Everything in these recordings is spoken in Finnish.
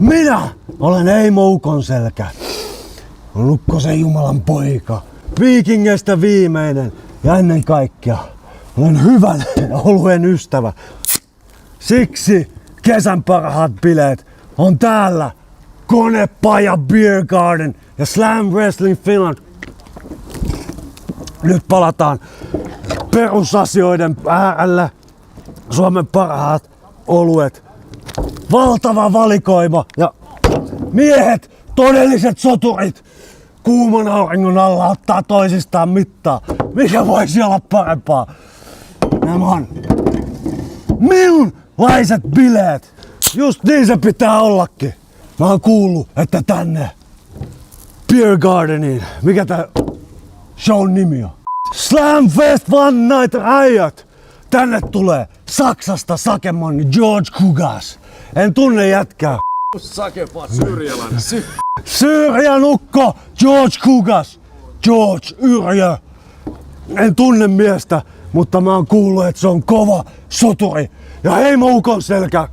Minä olen Eimo Ukonselkä. Lukkosen Jumalan poika. Viikingeistä viimeinen. Ja ennen kaikkea olen hyvän oluen ystävä. Siksi kesän parhaat bileet on täällä Konepaja Beer Garden ja Slam Wrestling Finland. Nyt palataan perusasioiden äärellä. Suomen parhaat oluet. Valtava valikoima ja miehet, todelliset soturit, kuuman auringon alla ottaa toisistaan mittaa. Mikä voisi olla parempaa? Nämä on minunlaiset bileet. Just niin se pitää ollakin. Mä oon kuullut, että tänne Beer Gardeniin, mikä tää shown nimi on? Slamfest One Night Riot! Tänne tulee Saksasta sakemoni George Kugas. En tunne jätkää. Sakepa syyrialainen. Syyrian ukko George Kugas. George Yrjö. En tunne miestä, mutta mä oon kuullut, että se on kova soturi. Ja Eimo Ukonselkä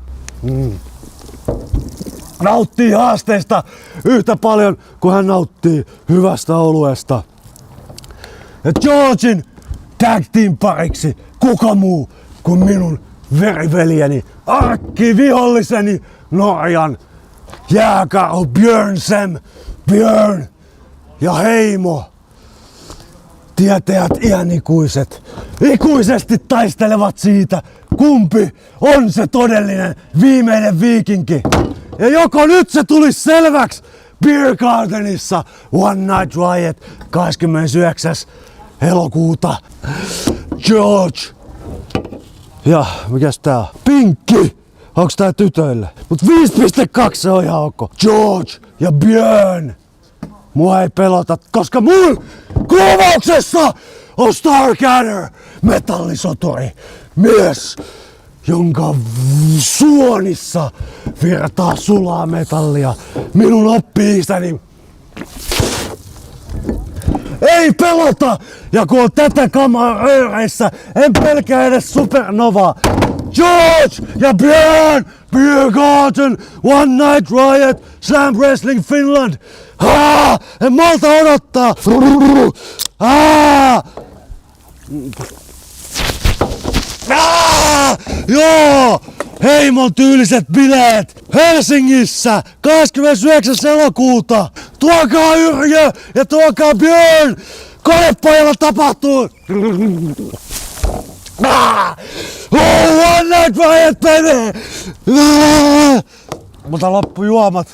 nauttii haasteista yhtä paljon kuin hän nauttii hyvästä oluesta. Ja Georgin tag team pariksi kuka muu kuin minun veriveljeni, arkkiviholliseni Norjan jääkarhu Björnsem, Björn ja Heimo. Tietäjät iänikuiset, ikuisesti taistelevat siitä, kumpi on se todellinen viimeinen viikinki. Ja joko nyt se tulisi selväksi Beer Gardenissa One Night Riot 29. elokuuta. George. Ja mikäs tää on? Pinkki! Onks tää tytöille? Mut 5.2 se on ihan ok. George ja Björn. Mua ei pelota, koska mun kuvauksessa on Starcadder, metallisoturi. Mies, jonka suonissa virtaa sulaa metallia. Minun oppi-isäni ei pelota! Ja kun on tätä kamaa röyreissä, en pelkää edes supernovaa. George ja Björn, Beer Garden, One Night Riot, Slam Wrestling Finland. En malta odottaa. Joo! Heimon tyyliset bileet Helsingissä 29. elokuuta. Tuokaa Yrjö ja tuokaa Björn! Konepajalla tapahtuu! One Night Riot, baby! Mutta loppu juomat.